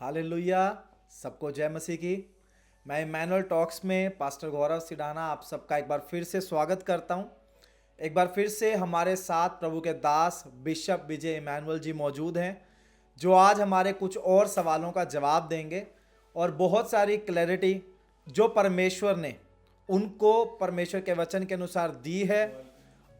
Hallelujah. सबको जय मसीह की। मैं इमैनुअल टॉक्स में पास्टर गौरव सिडाना आप सबका एक बार फिर से स्वागत करता हूं। एक बार फिर से हमारे साथ प्रभु के दास बिशप विजय इमैनुअल जी मौजूद हैं, जो आज हमारे कुछ और सवालों का जवाब देंगे और बहुत सारी क्लैरिटी जो परमेश्वर ने उनको परमेश्वर के वचन के अनुसार दी है,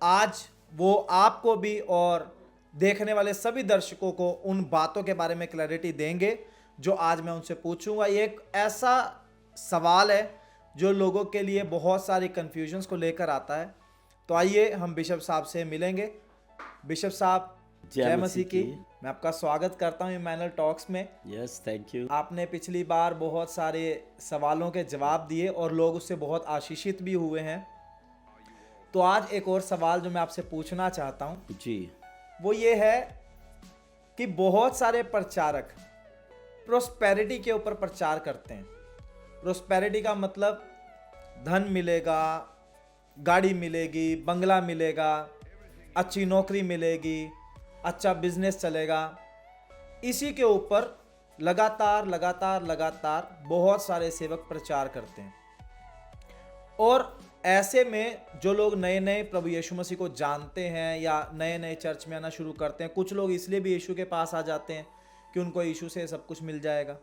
आज वो आपको भी और देखने वाले सभी दर्शकों को उन बातों के बारे में क्लैरिटी देंगे जो आज मैं उनसे पूछूंगा। ये एक ऐसा सवाल है जो लोगों के लिए बहुत सारी कन्फ्यूजन्स को लेकर आता है। तो आइए हम बिशप साहब से मिलेंगे। बिशप साहब जय मसीह की। मैं आपका स्वागत करता हूं इमैनुअल टॉक्स में। Yes, thank you. आपने पिछली बार बहुत सारे सवालों के जवाब दिए और लोग उससे बहुत आशीषित भी हुए हैं। तो आज एक और सवाल जो मैं आपसे पूछना चाहता हूं जी, वो ये है कि बहुत सारे प्रचारक प्रोस्पेरिटी के ऊपर प्रचार करते हैं। प्रोस्पेरिटी का मतलब धन मिलेगा, गाड़ी मिलेगी, बंगला मिलेगा, अच्छी नौकरी मिलेगी, अच्छा बिजनेस चलेगा। इसी के ऊपर लगातार लगातार लगातार बहुत सारे सेवक प्रचार करते हैं। और ऐसे में जो लोग नए नए प्रभु यीशु मसीह को जानते हैं या नए नए चर्च में आना शुरू करते हैं, कुछ लोग इसलिए भी यीशु के पास आ जाते हैं कि उनको यीशु से सब कुछ मिल जाएगा।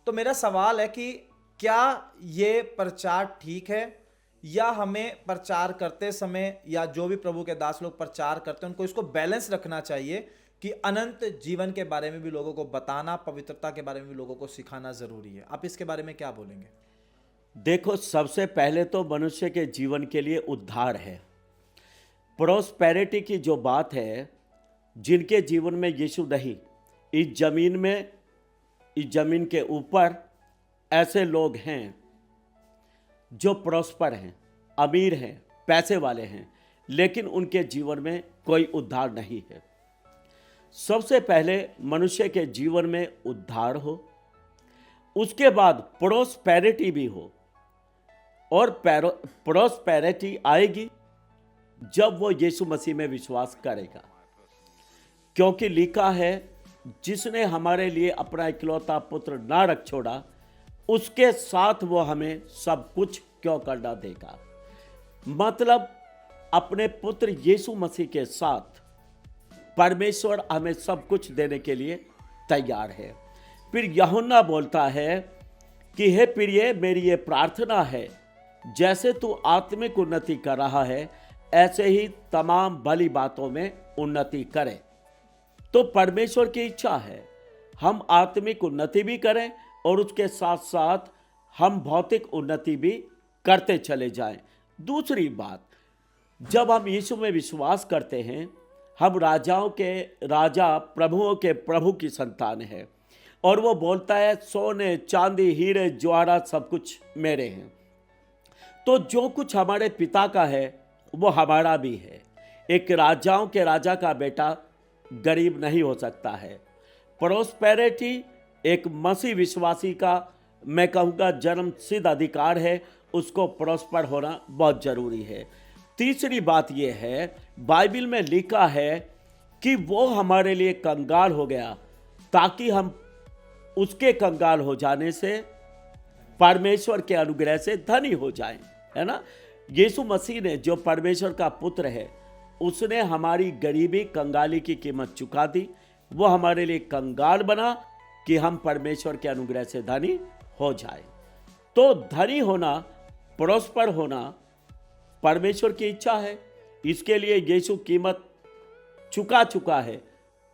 तो मेरा सवाल है कि क्या ये प्रचार ठीक है, या हमें प्रचार करते समय या जो भी प्रभु के दास लोग प्रचार करते हैं उनको इसको बैलेंस रखना चाहिए कि अनंत जीवन के बारे में भी लोगों को बताना, पवित्रता के बारे में भी लोगों को सिखाना जरूरी है। आप इसके बारे में क्या बोलेंगे? देखो, सबसे पहले तो मनुष्य के जीवन के लिए उद्धार है। प्रोस्पेरिटी की जो बात है, जिनके जीवन में यीशु नहीं, इस जमीन के ऊपर ऐसे लोग हैं जो प्रॉस्पर हैं, अमीर हैं, पैसे वाले हैं, लेकिन उनके जीवन में कोई उद्धार नहीं है। सबसे पहले मनुष्य के जीवन में उद्धार हो, उसके बाद प्रोस्पेरिटी भी हो। और प्रोस्पेरिटी आएगी जब वो यीशु मसीह में विश्वास करेगा, क्योंकि लिखा है, जिसने हमारे लिए अपना इकलौता पुत्र ना रख छोड़ा, उसके साथ वो हमें सब कुछ क्यों करना देगा। मतलब अपने पुत्र यीशु मसीह के साथ परमेश्वर हमें सब कुछ देने के लिए तैयार है। फिर यूहन्ना बोलता है कि हे प्रिय, मेरी ये प्रार्थना है, जैसे तू आत्मिक उन्नति कर रहा है, ऐसे ही तमाम भली बातों में उन्नति करे। तो परमेश्वर की इच्छा है हम आत्मिक उन्नति भी करें और उसके साथ साथ हम भौतिक उन्नति भी करते चले जाएं। दूसरी बात, जब हम यीशु में विश्वास करते हैं, हम राजाओं के राजा, प्रभुओं के प्रभु की संतान है। और वो बोलता है, सोने चांदी हीरे जवाहरात सब कुछ मेरे हैं। तो जो कुछ हमारे पिता का है वो हमारा भी है। एक राजाओं के राजा का बेटा गरीब नहीं हो सकता है। प्रोस्पेरिटी एक मसीह विश्वासी का, मैं कहूँगा, जन्म सिद्ध अधिकार है। उसको प्रॉस्पर होना बहुत जरूरी है। तीसरी बात यह है, बाइबल में लिखा है कि वो हमारे लिए कंगाल हो गया ताकि हम उसके कंगाल हो जाने से परमेश्वर के अनुग्रह से धनी हो जाएं, है ना। यीशु मसीह ने, जो परमेश्वर का पुत्र है, उसने हमारी गरीबी, कंगाली की कीमत चुका दी। वो हमारे लिए कंगाल बना कि हम परमेश्वर के अनुग्रह से धनी हो जाए। तो धनी होना, प्रॉस्पर होना परमेश्वर की इच्छा है। इसके लिए यीशु कीमत चुका है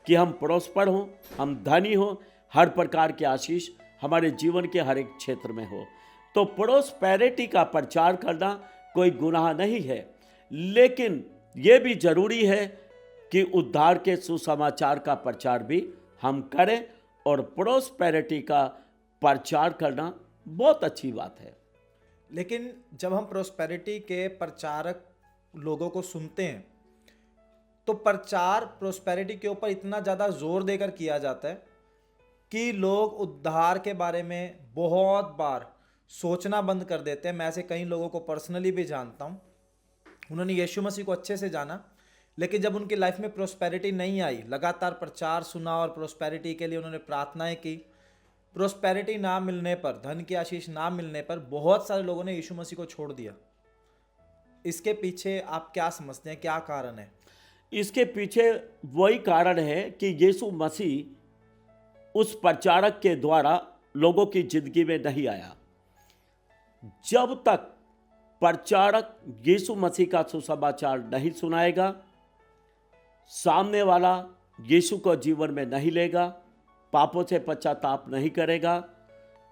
कि हम प्रॉस्पर हों, हम धनी हों, हर प्रकार की आशीष हमारे जीवन के हर एक क्षेत्र में हो। तो प्रोस्पेरिटी का प्रचार करना कोई गुनाह नहीं है, लेकिन यह भी जरूरी है कि उद्धार के सुसमाचार का प्रचार भी हम करें। और प्रोस्पेरिटी का प्रचार करना बहुत अच्छी बात है। लेकिन जब हम प्रोस्पेरिटी के प्रचारक लोगों को सुनते हैं तो प्रचार प्रोस्पेरिटी के ऊपर इतना ज़्यादा जोर देकर किया जाता है कि लोग उद्धार के बारे में बहुत बार सोचना बंद कर देते हैं। मैं ऐसे कई लोगों को पर्सनली भी जानता हूँ, उन्होंने यीशु मसीह को अच्छे से जाना, लेकिन जब उनकी लाइफ में प्रोस्पेरिटी नहीं आई, लगातार प्रचार सुना और प्रोस्पेरिटी के लिए उन्होंने प्रार्थनाएं की, प्रोस्पेरिटी ना मिलने पर, धन की आशीष ना मिलने पर बहुत सारे लोगों ने यीशु मसीह को छोड़ दिया। इसके पीछे आप क्या समझते हैं, क्या कारण है? इसके पीछे वही कारण है कि यीशु मसीह उस प्रचारक के द्वारा लोगों की जिंदगी में नहीं आया। जब तक प्रचारक यीशु मसीह का सुसमाचार नहीं सुनाएगा, सामने वाला यीशु को जीवन में नहीं लेगा, पापों से पश्चाताप नहीं करेगा,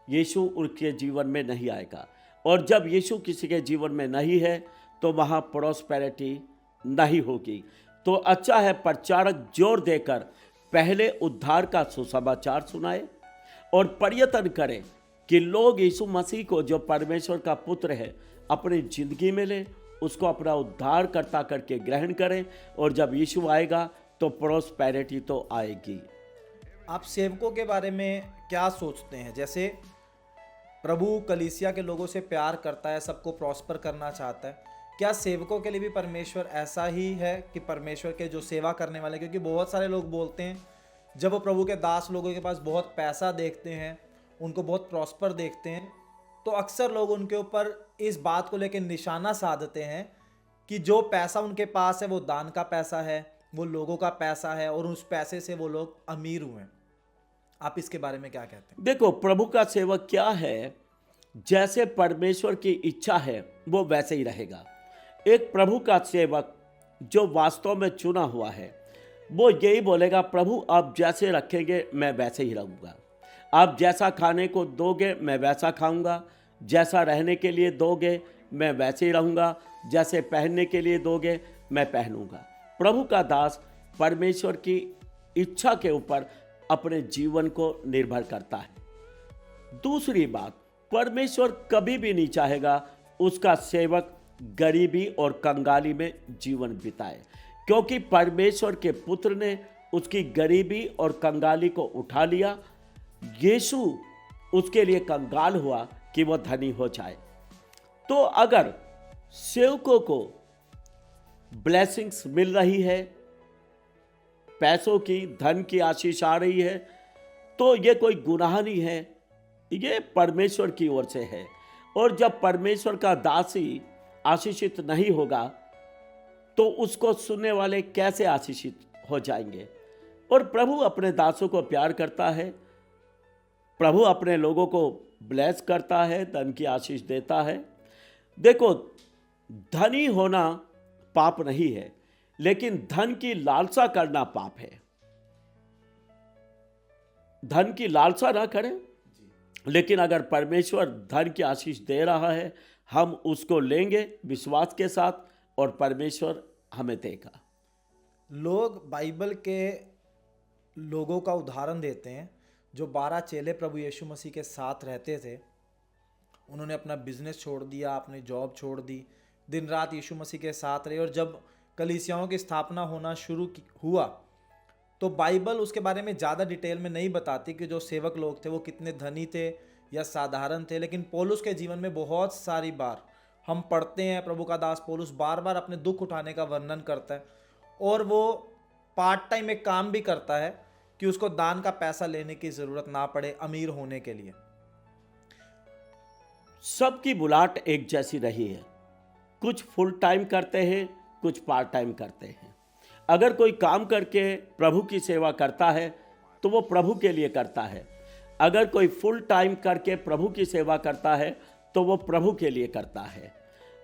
यीशु उनके जीवन में नहीं आएगा। और जब यीशु किसी के जीवन में नहीं है तो वहाँ प्रॉस्पेरिटी नहीं होगी। तो अच्छा है प्रचारक जोर देकर पहले उद्धार का सुसमाचार सुनाए और प्रयत्न करे कि लोग यीशु मसीह को, जो परमेश्वर का पुत्र है, अपनी जिंदगी में ले, उसको अपना उद्धार करता करके ग्रहण करें। और जब यीशु आएगा तो प्रॉस्पेरिटी तो आएगी। आप सेवकों के बारे में क्या सोचते हैं? जैसे प्रभु कलीसिया के लोगों से प्यार करता है, सबको प्रॉस्पर करना चाहता है, क्या सेवकों के लिए भी परमेश्वर ऐसा ही है कि परमेश्वर के जो सेवा करने वाले, क्योंकि बहुत सारे लोग बोलते हैं जब वो प्रभु के दास लोगों के पास बहुत पैसा देखते हैं, उनको बहुत प्रॉस्पर देखते हैं, तो अक्सर लोग उनके ऊपर इस बात को लेकर निशाना साधते हैं कि जो पैसा उनके पास है वो दान का पैसा है, वो लोगों का पैसा है और उस पैसे से वो लोग अमीर हुए। आप इसके बारे में क्या कहते हैं? देखो, प्रभु का सेवक क्या है, जैसे परमेश्वर की इच्छा है वो वैसे ही रहेगा। एक प्रभु का सेवक जो वास्तव में चुना हुआ है, वो यही बोलेगा, प्रभु आप जैसे रखेंगे मैं वैसे ही रहूँगा, आप जैसा खाने को दोगे मैं वैसा खाऊंगा, जैसा रहने के लिए दोगे मैं वैसे ही रहूँगा, जैसे पहनने के लिए दोगे मैं पहनूंगा। प्रभु का दास परमेश्वर की इच्छा के ऊपर अपने जीवन को निर्भर करता है। दूसरी बात, परमेश्वर कभी भी नहीं चाहेगा उसका सेवक गरीबी और कंगाली में जीवन बिताए, क्योंकि परमेश्वर के पुत्र ने उसकी गरीबी और कंगाली को उठा लिया। यीशु उसके लिए कंगाल हुआ कि वह धनी हो जाए। तो अगर सेवकों को ब्लेसिंग्स मिल रही है, पैसों की, धन की आशीष आ रही है, तो ये कोई गुनाह नहीं है, ये परमेश्वर की ओर से है। और जब परमेश्वर का दास ही आशीषित नहीं होगा तो उसको सुनने वाले कैसे आशीषित हो जाएंगे? और प्रभु अपने दासों को प्यार करता है, प्रभु अपने लोगों को ब्लेस करता है, धन की आशीष देता है। देखो, धनी होना पाप नहीं है, लेकिन धन की लालसा करना पाप है। धन की लालसा ना करें, लेकिन अगर परमेश्वर धन की आशीष दे रहा है, हम उसको लेंगे विश्वास के साथ और परमेश्वर हमें देगा। लोग बाइबल के लोगों का उदाहरण देते हैं जो 12 चेले प्रभु यीशु मसीह के साथ रहते थे। उन्होंने अपना बिजनेस छोड़ दिया, अपनी जॉब छोड़ दी, दिन रात यीशु मसीह के साथ रहे। और जब कलीसियाओं की स्थापना होना हुआ तो बाइबल उसके बारे में ज़्यादा डिटेल में नहीं बताती कि जो सेवक लोग थे वो कितने धनी थे या साधारण थे। लेकिन पौलुस के जीवन में बहुत सारी बार हम पढ़ते हैं, प्रभु का दास पौलुस बार बार अपने दुख उठाने का वर्णन करता है और वो पार्ट टाइम एक काम भी करता है कि उसको दान का पैसा लेने की ज़रूरत ना पड़े अमीर होने के लिए। सबकी बुलाहट एक जैसी रही है, कुछ फुल टाइम करते हैं, कुछ पार्ट टाइम करते हैं। अगर कोई काम करके प्रभु की सेवा करता है तो वो प्रभु के लिए करता है। अगर कोई फुल टाइम करके प्रभु की सेवा करता है तो वो प्रभु के लिए करता है।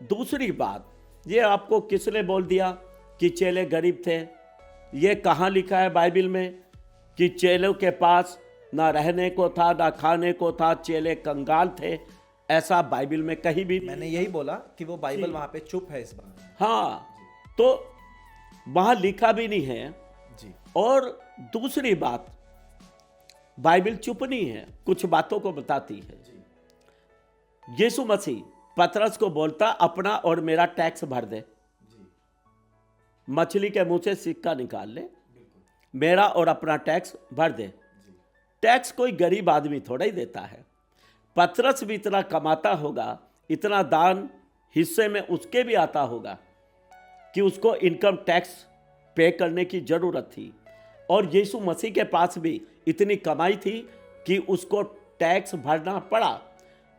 दूसरी बात, ये आपको किसने बोल दिया कि चेले गरीब थे? ये कहाँ लिखा है बाइबल में कि चेलों के पास ना रहने को था, ना खाने को था, चेले कंगाल थे? ऐसा बाइबल में कहीं भी मैंने यही बोला कि वो बाइबल वहाँ पे चुप है इस बार। हाँ, तो वहाँ लिखा भी नहीं है जी। और दूसरी बात, बाइबल चुप नहीं है, कुछ बातों को बताती है। यीशु मसीह पतरस को बोलता, अपना और मेरा टैक्स भर दे। मछली के मुंह से सिक्का निकाल ले, मेरा और अपना टैक्स भर दे। टैक्स कोई गरीब आदमी थोड़ा ही देता है। पतरस भी इतना कमाता होगा, इतना दान हिस्से में उसके भी आता होगा कि उसको इनकम टैक्स पे करने की जरूरत थी। और यीशु मसीह के पास भी इतनी कमाई थी कि उसको टैक्स भरना पड़ा।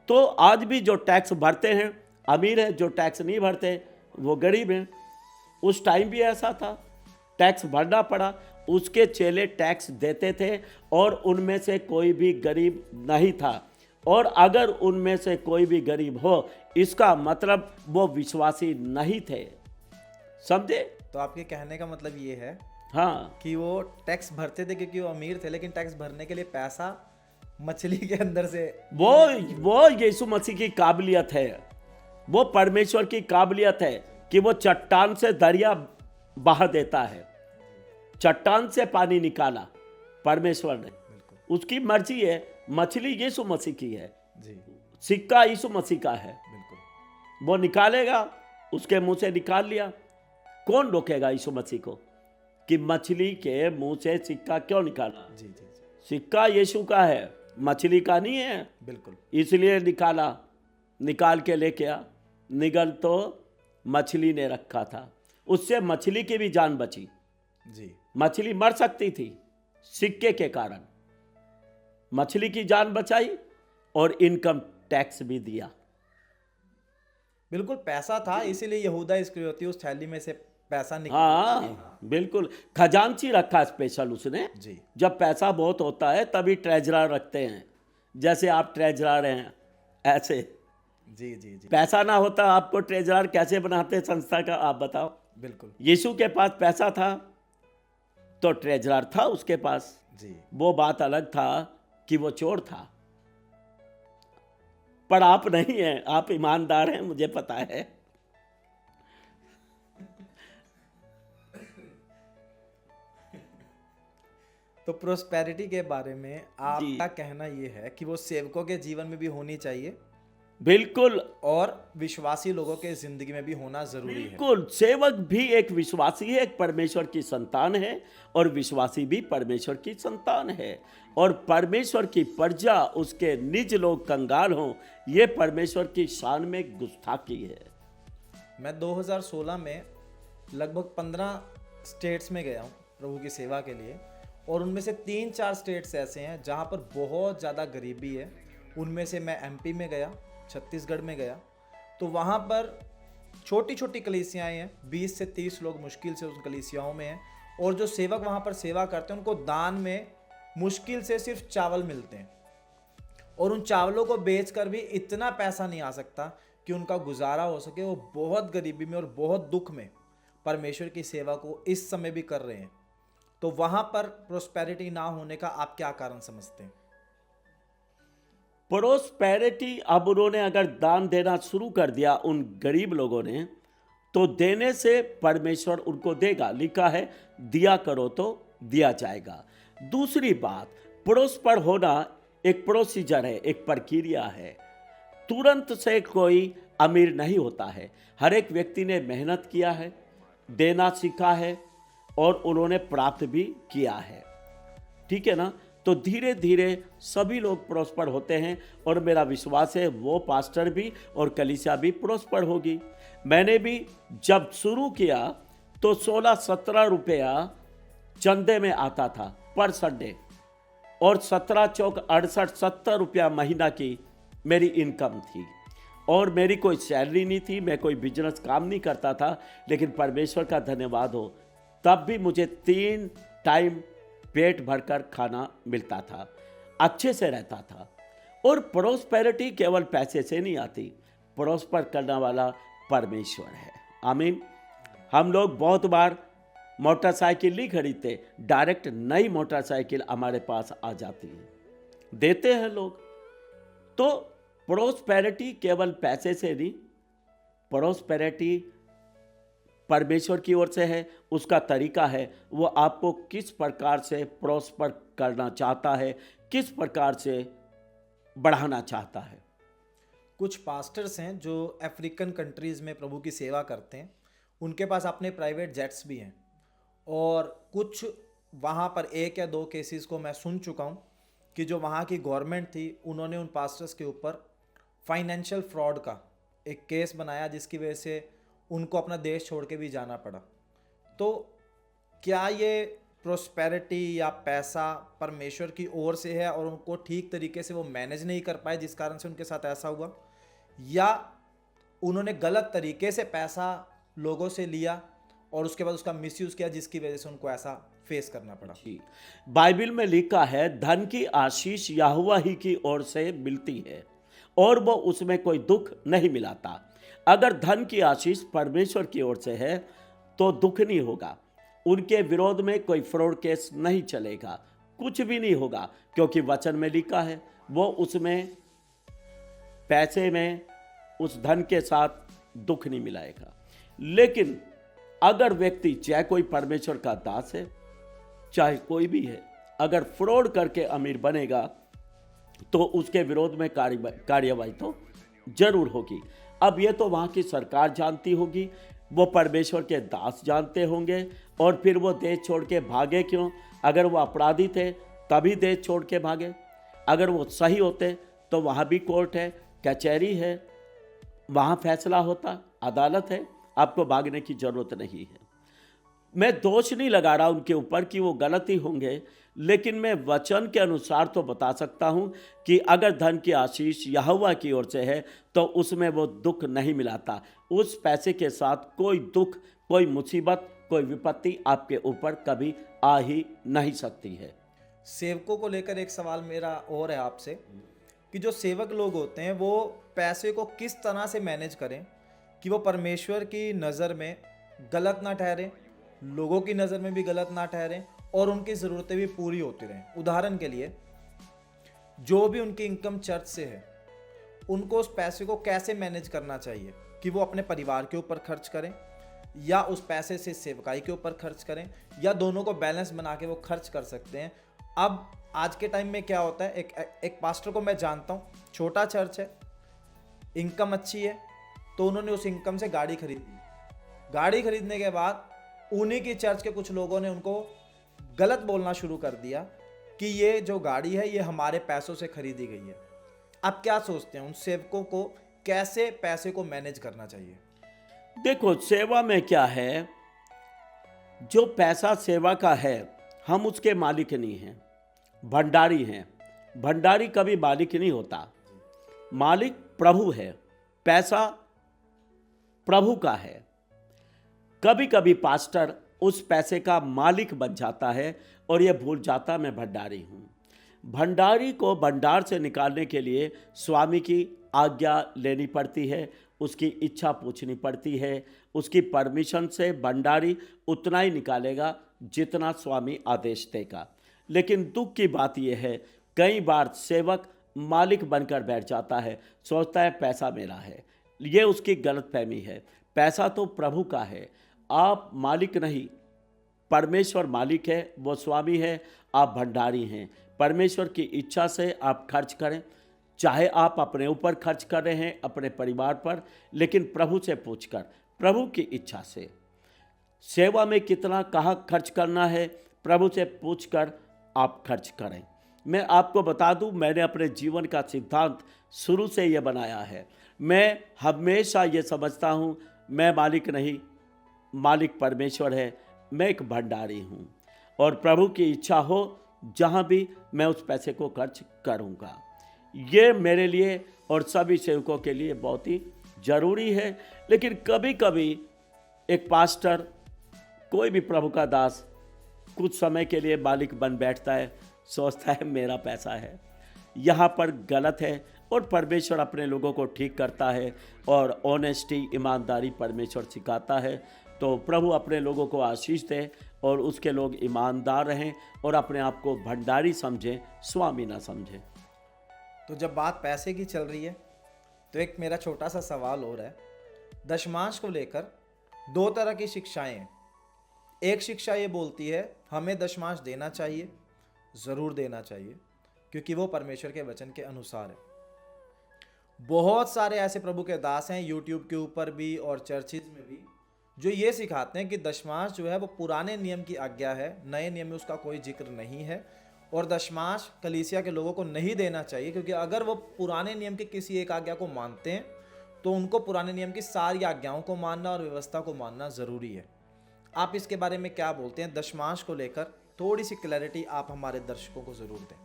तो आज भी जो टैक्स भरते हैं अमीर है, जो टैक्स नहीं भरते वो गरीब हैं। उस टाइम भी ऐसा था, टैक्स भरना पड़ा। उसके चेले टैक्स देते थे और उनमें से कोई भी गरीब नहीं था। और अगर उनमें से कोई भी गरीब हो, इसका मतलब वो विश्वासी नहीं थे। समझे? तो आपके कहने का मतलब ये है हाँ, कि वो टैक्स भरते थे क्योंकि वो अमीर थे, लेकिन टैक्स भरने के लिए पैसा मछली के अंदर से वो यीशु मसीह की काबिलियत है, वो परमेश्वर की काबिलियत है कि वो चट्टान से दरिया बहा देता है। चट्टान से पानी निकाला परमेश्वर ने, उसकी मर्जी है। मछली यीशु मसीह की है, जी सिक्का यीशु मसीह का है, बिल्कुल। वो निकालेगा, उसके मुंह से निकाल लिया। कौन रोकेगा यीशु मसीह को कि मछली के मुंह से सिक्का क्यों निकाला? जी जी जी, सिक्का यीशु का है, मछली का नहीं है। बिल्कुल। इसलिए निकाला, निकाल के लेके आ। निगल तो मछली ने रखा था, उससे मछली की भी जान बची। जी मछली मर सकती थी, सिक्के के कारण मछली की जान बचाई और इनकम टैक्स भी दिया। बिल्कुल, पैसा था, इसीलिए यहूदा इस्करियोती उस थैली में से पैसा निकाल। हाँ बिल्कुल, खजांची रखा स्पेशल उसने। जी जब पैसा बहुत होता है तभी ट्रेजरर रखते हैं, जैसे आप ट्रेजरर हैं ऐसे। जी जी जी, पैसा ना होता आपको ट्रेजरर कैसे बनाते संस्था का, आप बताओ। बिल्कुल। यीशु के पास पैसा था तो ट्रेजरर था उसके पास। जी वो बात अलग था कि वो चोर था, पर आप नहीं हैं, आप ईमानदार हैं, मुझे पता है। तो प्रोस्पेरिटी के बारे में जी। आपका कहना ये है कि वो सेवकों के जीवन में भी होनी चाहिए बिल्कुल और विश्वासी लोगों के जिंदगी में भी होना जरूरी है। बिल्कुल, सेवक भी एक विश्वासी है, एक परमेश्वर की संतान है, और विश्वासी भी परमेश्वर की संतान है। और परमेश्वर की प्रजा, उसके निज लोग कंगाल हों, ये परमेश्वर की शान में गुस्ताखी है। मैं 2016 में लगभग 15 स्टेट्स में गया हूँ प्रभु की सेवा के लिए, और उनमें से 3-4 स्टेट्स ऐसे हैं जहाँ पर बहुत ज़्यादा गरीबी है। उनमें से मैं एमपी में गया, छत्तीसगढ़ में गया, तो वहाँ पर छोटी छोटी कलीसियाएँ हैं, 20 से 30 लोग मुश्किल से उन कलीसियाओं में हैं, और जो सेवक वहाँ पर सेवा करते हैं उनको दान में मुश्किल से सिर्फ चावल मिलते हैं, और उन चावलों को बेचकर भी इतना पैसा नहीं आ सकता कि उनका गुजारा हो सके। वो बहुत गरीबी में और बहुत दुख में परमेश्वर की सेवा को इस समय भी कर रहे हैं। तो वहाँ पर प्रोस्पेरिटी ना होने का आप क्या कारण समझते हैं? प्रोस्पेरिटी, अब उन्होंने अगर दान देना शुरू कर दिया उन गरीब लोगों ने, तो देने से परमेश्वर उनको देगा। लिखा है दिया करो तो दिया जाएगा। दूसरी बात, प्रोस्पर होना एक प्रोसीजर है, एक प्रक्रिया है। तुरंत से कोई अमीर नहीं होता है। हर एक व्यक्ति ने मेहनत किया है, देना सीखा है, और उन्होंने प्राप्त भी किया है। ठीक है ना? तो धीरे धीरे सभी लोग प्रोस्पर होते हैं, और मेरा विश्वास है वो पास्टर भी और कलीसिया भी प्रोस्पर होगी। मैंने भी जब शुरू किया तो 16-17 रुपया चंदे में आता था पर संडे, और 17 चौक 68, 70 रुपया महीना की मेरी इनकम थी, और मेरी कोई सैलरी नहीं थी, मैं कोई बिजनेस काम नहीं करता था। लेकिन परमेश्वर का धन्यवाद हो, तब भी मुझे 3 टाइम पेट भरकर खाना मिलता था, अच्छे से रहता था। और प्रोस्पेरिटी केवल पैसे से नहीं आती, प्रोस्पर करने वाला परमेश्वर है। आमीन। हम लोग बहुत बार मोटरसाइकिल नहीं खरीदते, डायरेक्ट नई मोटरसाइकिल हमारे पास आ जाती है, देते हैं लोग। तो प्रोस्पेरिटी केवल पैसे से नहीं, प्रोस्पेरिटी परमेश्वर की ओर से है, उसका तरीका है। वो आपको किस प्रकार से प्रोस्पर करना चाहता है, किस प्रकार से बढ़ाना चाहता है। कुछ पास्टर्स हैं जो अफ्रीकन कंट्रीज़ में प्रभु की सेवा करते हैं, उनके पास अपने प्राइवेट जेट्स भी हैं, और कुछ वहाँ पर 1 या 2 केसेस को मैं सुन चुका हूँ कि जो वहाँ की गवर्नमेंट थी, उन्होंने उन पास्टर्स के ऊपर फाइनेंशियल फ्रॉड का एक केस बनाया, जिसकी वजह से उनको अपना देश छोड़ के भी जाना पड़ा। तो क्या ये प्रोस्पेरिटी या पैसा परमेश्वर की ओर से है और उनको ठीक तरीके से वो मैनेज नहीं कर पाए जिस कारण से उनके साथ ऐसा हुआ, या उन्होंने गलत तरीके से पैसा लोगों से लिया और उसके बाद उसका मिसयूज किया जिसकी वजह से उनको ऐसा फेस करना पड़ा। जी, बाइबल में लिखा है धन की आशीष यहोवा ही की ओर से मिलती है और वो उसमें कोई दुख नहीं मिलाता। अगर धन की आशीष परमेश्वर की ओर से है तो दुख नहीं होगा, उनके विरोध में कोई फ्रॉड केस नहीं चलेगा, कुछ भी नहीं होगा, क्योंकि वचन में लिखा है वो उसमें पैसे में उस धन के साथ दुख नहीं मिलाएगा। लेकिन अगर व्यक्ति चाहे कोई परमेश्वर का दास है चाहे कोई भी है, अगर फ्रॉड करके अमीर बनेगा तो उसके विरोध में कार्यवाही तो जरूर होगी। अब ये तो वहाँ की सरकार जानती होगी, वो परमेश्वर के दास जानते होंगे, और फिर वो देश छोड़ के भागे क्यों? अगर वो अपराधी थे तभी देश छोड़ के भागे, अगर वो सही होते तो वहाँ भी कोर्ट है, कचहरी है, वहाँ फैसला होता, अदालत है, आपको भागने की जरूरत नहीं है। मैं दोष नहीं लगा रहा उनके ऊपर कि वो गलती होंगे, लेकिन मैं वचन के अनुसार तो बता सकता हूं कि अगर धन की आशीष यहोवा की ओर से है तो उसमें वो दुख नहीं मिलाता। उस पैसे के साथ कोई दुख, कोई मुसीबत, कोई विपत्ति आपके ऊपर कभी आ ही नहीं सकती है। सेवकों को लेकर एक सवाल मेरा और है आपसे कि जो सेवक लोग होते हैं वो पैसे को किस तरह से मैनेज करें कि वो परमेश्वर की नज़र में गलत ना ठहरे, लोगों की नज़र में भी गलत ना ठहरे और उनकी ज़रूरतें भी पूरी होती रहें। उदाहरण के लिए जो भी उनकी इनकम चर्च से है उनको उस पैसे को कैसे मैनेज करना चाहिए कि वो अपने परिवार के ऊपर खर्च करें या उस पैसे से सेवकाई के ऊपर खर्च करें, या दोनों को बैलेंस बना के वो खर्च कर सकते हैं। अब आज के टाइम में क्या होता है, एक पास्टर को मैं जानता हूँ, छोटा चर्च है, इनकम अच्छी है, तो उन्होंने उस इनकम से गाड़ी खरीदी। गाड़ी खरीदने के बाद उन्हीं की चर्च के कुछ लोगों ने उनको गलत बोलना शुरू कर दिया कि ये जो गाड़ी है ये हमारे पैसों से खरीदी गई है। आप क्या सोचते हैं उन सेवकों को कैसे पैसे को मैनेज करना चाहिए? देखो, सेवा में क्या है, जो पैसा सेवा का है हम उसके मालिक नहीं हैं, भंडारी हैं। भंडारी कभी मालिक नहीं होता, मालिक प्रभु है, पैसा प्रभु का है। कभी कभी पास्टर उस पैसे का मालिक बन जाता है और यह भूल जाता मैं भंडारी हूँ। भंडारी को भंडार से निकालने के लिए स्वामी की आज्ञा लेनी पड़ती है, उसकी इच्छा पूछनी पड़ती है, उसकी परमिशन से भंडारी उतना ही निकालेगा जितना स्वामी आदेश देगा। लेकिन दुख की बात यह है, कई बार सेवक मालिक बनकर बैठ जाता है, सोचता है पैसा मेरा है। ये उसकी गलतफहमी है। पैसा तो प्रभु का है, आप मालिक नहीं, परमेश्वर मालिक है, वो स्वामी है, आप भंडारी हैं। परमेश्वर की इच्छा से आप खर्च करें, चाहे आप अपने ऊपर खर्च कर रहे हैं, अपने परिवार पर, लेकिन प्रभु से पूछकर, प्रभु की इच्छा से। सेवा में कितना कहाँ खर्च करना है, प्रभु से पूछकर आप खर्च करें। मैं आपको बता दूं, मैंने अपने जीवन का सिद्धांत शुरू से ये बनाया है। मैं हमेशा ये समझता हूँ मैं मालिक नहीं, मालिक परमेश्वर है, मैं एक भंडारी हूँ और प्रभु की इच्छा हो जहाँ भी मैं उस पैसे को खर्च करूँगा। ये मेरे लिए और सभी सेवकों के लिए बहुत ही ज़रूरी है। लेकिन कभी कभी एक पास्टर, कोई भी प्रभु का दास कुछ समय के लिए मालिक बन बैठता है, सोचता है मेरा पैसा है। यहाँ पर गलत है और परमेश्वर अपने लोगों को ठीक करता है और ऑनेस्टी, ईमानदारी परमेश्वर सिखाता है। तो प्रभु अपने लोगों को आशीष दे और उसके लोग ईमानदार रहें और अपने आप को भंडारी समझें, स्वामी ना समझें। तो जब बात पैसे की चल रही है तो एक मेरा छोटा सा सवाल और है। दशमांश को लेकर दो तरह की शिक्षाएं हैं। एक शिक्षा ये बोलती है हमें दशमांश देना चाहिए, ज़रूर देना चाहिए, क्योंकि वो परमेश्वर के वचन के अनुसार है। बहुत सारे ऐसे प्रभु के दास हैं यूट्यूब के ऊपर भी और चर्चिज में भी जो ये सिखाते हैं कि दशमांश जो है वो पुराने नियम की आज्ञा है, नए नियम में उसका कोई जिक्र नहीं है और दशमांश कलीसिया के लोगों को नहीं देना चाहिए, क्योंकि अगर वो पुराने नियम की किसी एक आज्ञा को मानते हैं तो उनको पुराने नियम की सारी आज्ञाओं को मानना और व्यवस्था को मानना ज़रूरी है। आप इसके बारे में क्या बोलते हैं? दशमांश को लेकर थोड़ी सी क्लैरिटी आप हमारे दर्शकों को जरूर दें।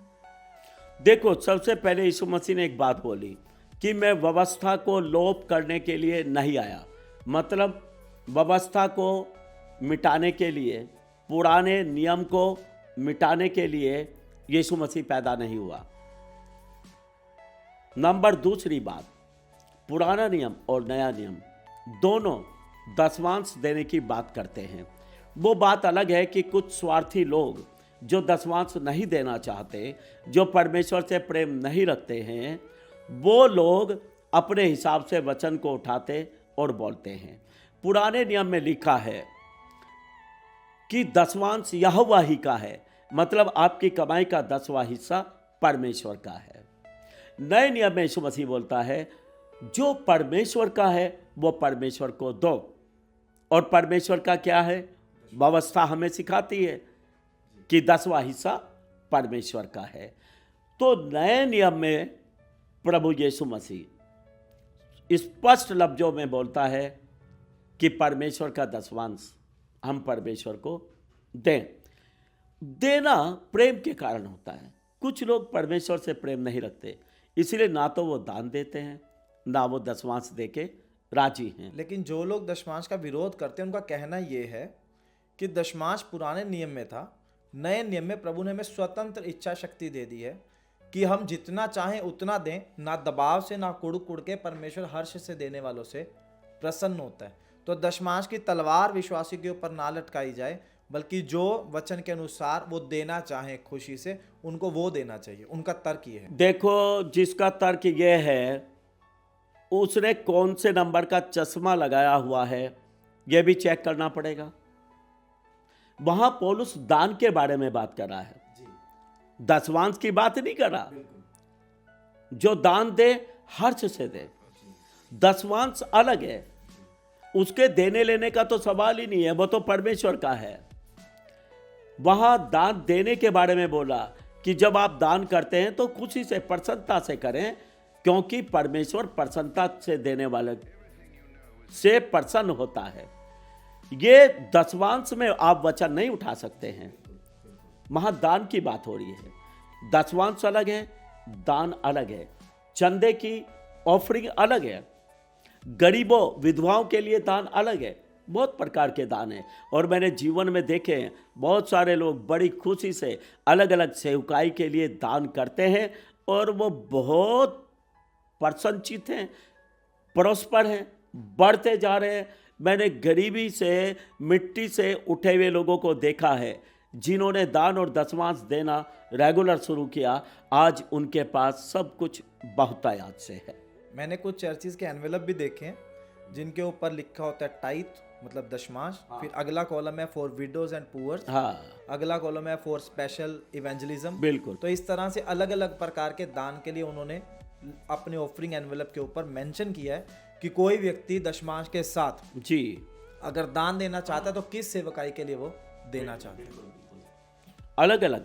देखो, सबसे पहले यीशु मसीह ने एक बात बोली कि मैं व्यवस्था को लोप करने के लिए नहीं आया। मतलब व्यवस्था को मिटाने के लिए, पुराने नियम को मिटाने के लिए यीशु मसीह पैदा नहीं हुआ। नंबर दूसरी बात, पुराना नियम और नया नियम दोनों दशमांश देने की बात करते हैं। वो बात अलग है कि कुछ स्वार्थी लोग जो दशमांश नहीं देना चाहते, जो परमेश्वर से प्रेम नहीं रखते हैं, वो लोग अपने हिसाब से वचन को उठाते और बोलते हैं। पुराने नियम में लिखा है कि दशमांश यहोवा ही का है, मतलब आपकी कमाई का 10वां हिस्सा परमेश्वर का है। नए नियम में यीशु मसीह बोलता है जो परमेश्वर का है वो परमेश्वर को दो। और परमेश्वर का क्या है? व्यवस्था हमें सिखाती है कि 10वां हिस्सा परमेश्वर का है। तो नए नियम में प्रभु यीशु मसीह स्पष्ट लफ्जों में बोलता है कि परमेश्वर का दशमांश हम परमेश्वर को दें। देना प्रेम के कारण होता है। कुछ लोग परमेश्वर से प्रेम नहीं रखते, इसलिए ना तो वो दान देते हैं, ना वो दशमांश देके राजी हैं। लेकिन जो लोग दशमांश का विरोध करते हैं उनका कहना ये है कि दशमांश पुराने नियम में था, नए नियम में प्रभु ने हमें स्वतंत्र इच्छा शक्ति दे दी है कि हम जितना चाहें उतना दें, ना दबाव से ना कुड़ कुड़ के। परमेश्वर हर्ष से देने वालों से प्रसन्न होता है। तो दशमांश की तलवार विश्वासी के ऊपर ना लटकाई जाए, बल्कि जो वचन के अनुसार वो देना चाहें खुशी से, उनको वो देना चाहिए। उनका तर्क ये है। देखो, जिसका तर्क ये है उसने कौन से नंबर का चश्मा लगाया हुआ है यह भी चेक करना पड़ेगा। वहां पौलुस दान के बारे में बात कर रहा है, दशमांश की बात नहीं कर रहा। जो दान दे हर्ष से दे। दशमांश अलग है, उसके देने लेने का तो सवाल ही नहीं है, वो तो परमेश्वर का है। वहां दान देने के बारे में बोला कि जब आप दान करते हैं तो खुशी से, प्रसन्नता से करें, क्योंकि परमेश्वर प्रसन्नता से देने वाले से प्रसन्न होता है। ये दशमांश में आप वचन नहीं उठा सकते हैं, वहां दान की बात हो रही है। दशमांश अलग है, दान अलग है, चंदे की ऑफरिंग अलग है, गरीबों विधवाओं के लिए दान अलग है। बहुत प्रकार के दान हैं और मैंने जीवन में देखे हैं बहुत सारे लोग बड़ी खुशी से अलग अलग सेवकाई के लिए दान करते हैं और वो बहुत प्रसन्नचित हैं, प्रॉस्पर हैं, बढ़ते जा रहे हैं। मैंने गरीबी से, मिट्टी से उठे हुए लोगों को देखा है जिन्होंने दान और दशमांश देना रेगुलर शुरू किया। आज उनके पास सब कुछ बहुतायत से है। मैंने कुछ चर्चिज के एनवेलप भी देखे हैं जिनके ऊपर लिखा होता है टाइथ, मतलब दशमांश। फिर अगला कॉलम है फॉर विडोज एंड पुअर्स। अगला कॉलम है फॉर स्पेशल इवेंजलिज्म। बिल्कुल। तो इस तरह से अलग अलग प्रकार के दान के लिए उन्होंने अपने ऑफरिंग एनवेलप के ऊपर मेंशन किया है कि कोई व्यक्ति दशमांश के साथ जी अगर दान देना चाहता है तो किस सेवकाई के लिए वो देना चाहते हैं। अलग अलग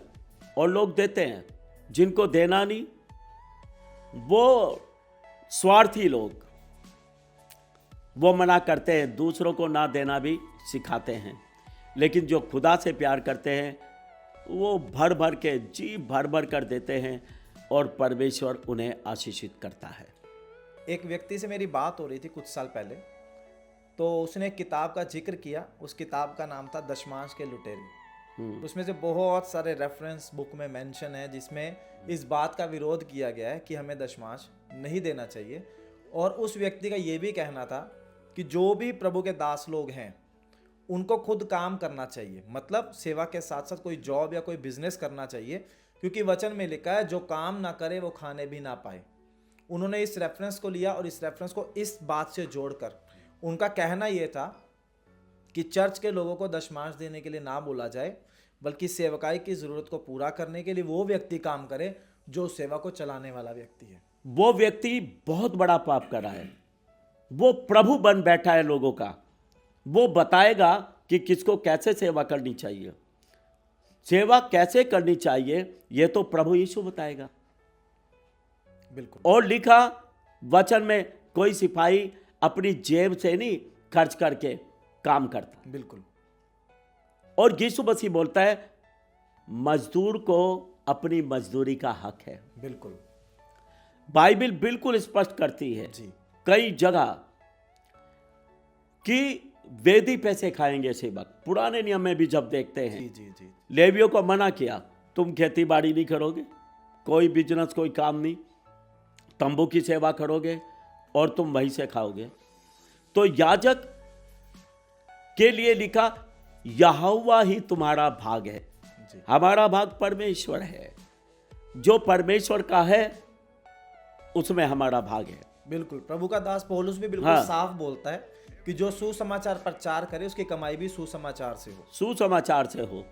और लोग देते हैं, जिनको देना नहीं वो स्वार्थी लोग, वो मना करते हैं, दूसरों को ना देना भी सिखाते हैं। लेकिन जो खुदा से प्यार करते हैं वो भर भर के, जी भर भर कर देते हैं और परमेश्वर उन्हें आशीषित करता है। एक व्यक्ति से मेरी बात हो रही थी कुछ साल पहले, तो उसने एक किताब का जिक्र किया। उस किताब का नाम था दशमांश के लुटेरे। उसमें से बहुत सारे रेफरेंस बुक में मेंशन है जिसमें इस बात का विरोध किया गया है कि हमें दशमांश नहीं देना चाहिए। और उस व्यक्ति का ये भी कहना था कि जो भी प्रभु के दास लोग हैं उनको खुद काम करना चाहिए, मतलब सेवा के साथ साथ कोई जॉब या कोई बिजनेस करना चाहिए, क्योंकि वचन में लिखा है जो काम ना करे वो खाने भी ना पाए। उन्होंने इस रेफरेंस को लिया और इस रेफरेंस को इस बात से जोड़कर उनका कहना यह था कि चर्च के लोगों को दशमांश देने के लिए ना बोला जाए, बल्कि सेवकाई की ज़रूरत को पूरा करने के लिए वो व्यक्ति काम करे जो सेवा को चलाने वाला व्यक्ति है। वो व्यक्ति बहुत बड़ा पाप कर रहा है, वो प्रभु बन बैठा है लोगों का। वो बताएगा कि किसको कैसे सेवा करनी चाहिए, सेवा कैसे करनी चाहिए, ये तो प्रभु यीशु बताएगा। बिल्कुल। और लिखा वचन में कोई सिपाही अपनी जेब से नहीं खर्च करके काम करता। बिल्कुल। और यीशु मसीह बोलता है मजदूर को अपनी मजदूरी का हक है। बिल्कुल बाइबल बिल्कुल स्पष्ट करती है जी। कई जगह कि वेदी पैसे खाएंगे सेवक। पुराने नियम में भी जब देखते हैं जी जी जी लेवियों को मना किया, तुम खेती बाड़ी नहीं करोगे, कोई बिजनेस कोई काम नहीं, तंबू की सेवा करोगे और तुम वहीं से खाओगे। तो याजक के लिए लिखा यहोवा ही तुम्हारा भाग है। जी हमारा भाग परमेश्वर है, जो परमेश्वर का है उसमें हमारा भाग है। बिल्कुल। प्रभु का दास पौलुस भी बिल्कुल हाँ। साफ बोलता है कि जो सुसमाचार प्रचार करे उसकी कमाई भी सुसमाचार से हो। सुसमाचार से हो।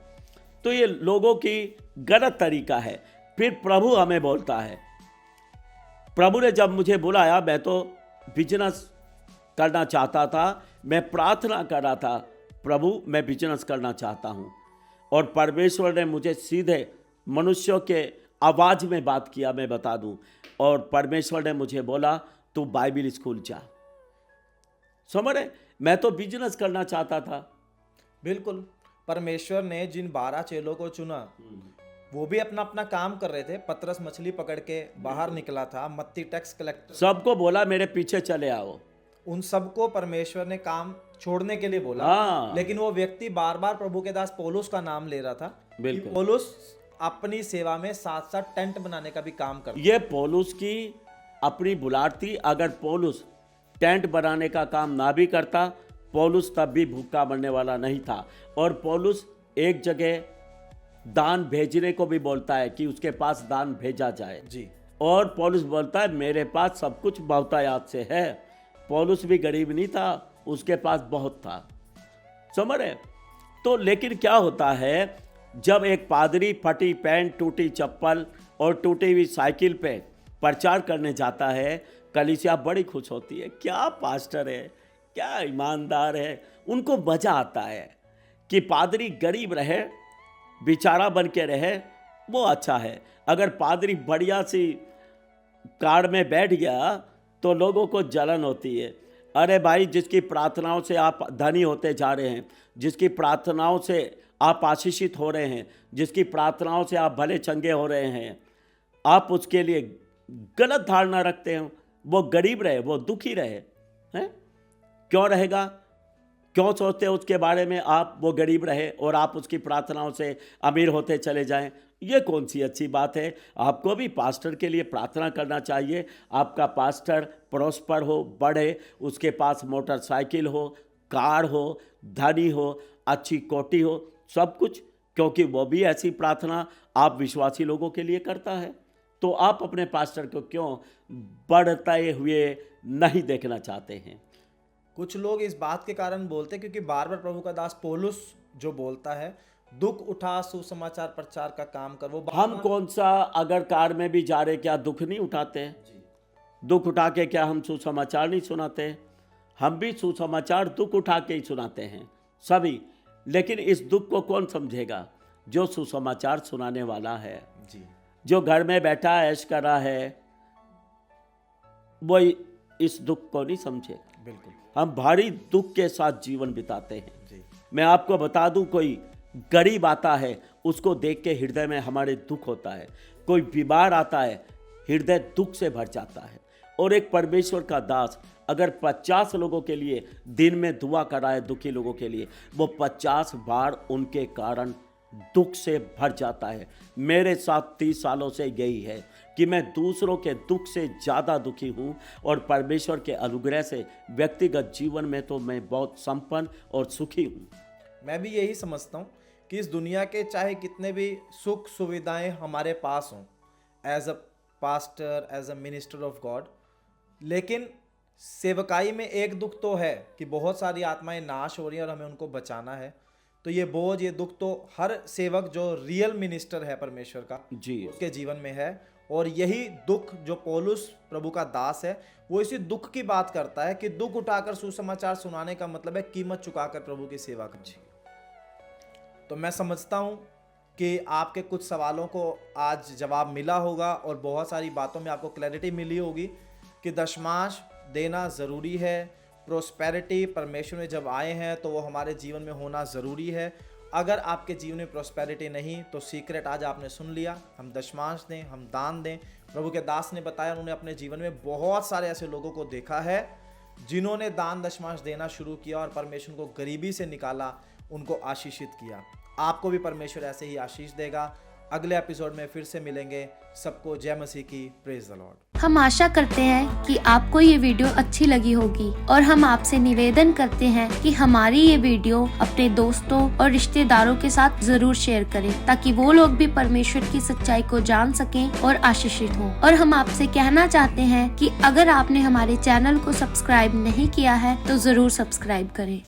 तो ये लोगों की गलत तरीका है। फिर प्रभु हमें बोलता है, प्रभु ने जब मुझे बुलाया, मैं तो बिजनेस करना चाहता था, मैं प्रार्थना कर रहा था, प्रभु मैं बिजनेस करना चाहता हूँ। और परमेश्वर ने मुझे सीधे मनुष्यों के आवाज में बात किया, मैं बता दूं। और परमेश्वर ने मुझे बोला तू बाइबल स्कूल जा। समझ रहे, मैं तो बिजनेस करना चाहता था। बिल्कुल। परमेश्वर ने जिन 12 चेलों को चुना वो भी अपना अपना काम कर रहे थे। पतरस मछली पकड़ के बाहर निकला था, मत्ती टैक्स कलेक्टर, सबको बोला मेरे पीछे चले आओ। उन सबको परमेश्वर ने काम छोड़ने के लिए बोला। हाँ। लेकिन वो व्यक्ति बार बार प्रभु के दास पौलुस का नाम ले रहा था कि बिल्कुल। पौलुस अपनी सेवा में साथ साथ टेंट बनाने का भी काम करता। ये पौलुस की अपनी बुलाहट थी। अगर पौलुस टेंट बनाने का काम ना भी करता, पौलुस तब भी भूखा मरने वाला नहीं था। और पौलुस एक जगह दान भेजने को भी बोलता है कि उसके पास दान भेजा जाए। जी और पौलुस बोलता है मेरे पास सब कुछ बहुतायात से है। पौलुस भी गरीब नहीं था, उसके पास बहुत था। समझ रहे। तो लेकिन क्या होता है, जब एक पादरी फटी पैंट, टूटी चप्पल और टूटी हुई साइकिल पे प्रचार करने जाता है, कलीसिया बड़ी खुश होती है। क्या पास्टर है, क्या ईमानदार है। उनको मजा आता है कि पादरी गरीब रहे, बेचारा बन के रहे, वो अच्छा है। अगर पादरी बढ़िया सी कार में बैठ गया तो लोगों को जलन होती है। अरे भाई, जिसकी प्रार्थनाओं से आप धनी होते जा रहे हैं, जिसकी प्रार्थनाओं से आप आशीषित हो रहे हैं, जिसकी प्रार्थनाओं से आप भले चंगे हो रहे हैं, आप उसके लिए गलत धारणा रखते हो। वो गरीब रहे, वो दुखी रहे, हैं? क्यों रहेगा? क्यों सोचते हो उसके बारे में आप वो गरीब रहे और आप उसकी प्रार्थनाओं से अमीर होते चले जाएं? ये कौन सी अच्छी बात है? आपको भी पास्टर के लिए प्रार्थना करना चाहिए। आपका पास्टर प्रॉस्पर हो, बढ़े, उसके पास मोटरसाइकिल हो, कार हो, धनी हो, अच्छी कोठी हो, सब कुछ, क्योंकि वो भी ऐसी प्रार्थना आप विश्वासी लोगों के लिए करता है। तो आप अपने पास्टर को क्यों बढ़ते हुए नहीं देखना चाहते हैं? कुछ लोग इस बात के कारण बोलते हैं क्योंकि बार बार प्रभु का दास पौलुस जो बोलता है, दुख उठा सुसमाचार प्रचार का काम कर। वो हम कौन सा, अगर कार में भी जा रहे, क्या दुख नहीं उठाते हैं? दुख उठा के क्या हम सुसमाचार नहीं सुनाते? हम भी सुसमाचार दुख उठा के ही सुनाते हैं सभी। लेकिन इस दुख को कौन समझेगा? जो सुसमाचार सुनाने वाला है, जी जो घर में बैठा ऐश कर रहा है, वो इस दुख को नहीं समझेगा। बिल्कुल। हम भारी दुख के साथ जीवन बिताते हैं। जी मैं आपको बता दूं, कोई गरीब आता है, उसको देख के हृदय में हमारे दुख होता है। कोई बीमार आता है, हृदय दुख से भर जाता है। और एक परमेश्वर का दास अगर 50 लोगों के लिए दिन में दुआ कर रहा है, दुखी लोगों के लिए, वो 50 बार उनके कारण दुख से भर जाता है। मेरे साथ 30 सालों से यही है कि मैं दूसरों के दुख से ज़्यादा दुखी हूँ। और परमेश्वर के अनुग्रह से व्यक्तिगत जीवन में तो मैं बहुत संपन्न और सुखी हूँ। मैं भी यही समझता हूँ कि इस दुनिया के चाहे कितने भी सुख सुविधाएं हमारे पास हों, as a pastor, as a minister of God, लेकिन सेवकाई में एक दुख तो है कि बहुत सारी आत्माएं नाश हो रही हैं और हमें उनको बचाना है। तो ये बोझ, ये दुख तो हर सेवक जो रियल मिनिस्टर है परमेश्वर का, जी, उसके जीवन में है। और यही दुख जो पौलुस प्रभु का दास है, वो इसी दुख की बात करता है कि दुख उठाकर सुसमाचार सुनाने का मतलब है कीमत चुकाकर प्रभु की सेवा करना। तो मैं समझता हूँ कि आपके कुछ सवालों को आज जवाब मिला होगा और बहुत सारी बातों में आपको क्लैरिटी मिली होगी कि दशमांश देना ज़रूरी है। प्रोस्पेरिटी परमेश्वर में जब आए हैं तो वो हमारे जीवन में होना ज़रूरी है। अगर आपके जीवन में प्रॉस्पेरिटी नहीं, तो सीक्रेट आज आपने सुन लिया। हम दशमांश दें, हम दान दें। प्रभु के दास ने बताया, उन्होंने अपने जीवन में बहुत सारे ऐसे लोगों को देखा है जिन्होंने दान दशमांश देना शुरू किया और परमेश्वर को गरीबी से निकाला, उनको आशीषित किया। आपको भी परमेश्वर ऐसे ही आशीष देगा। अगले एपिसोड में फिर से मिलेंगे। सबको जय मसीह की। Praise the Lord. हम आशा करते हैं कि आपको ये वीडियो अच्छी लगी होगी और हम आपसे निवेदन करते हैं कि हमारी ये वीडियो अपने दोस्तों और रिश्तेदारों के साथ जरूर शेयर करें, ताकि वो लोग भी परमेश्वर की सच्चाई को जान सकें और आशीषित हों। और हम आपसे कहना चाहते हैं कि अगर आपने हमारे चैनल को सब्सक्राइब नहीं किया है तो जरूर सब्सक्राइब करें।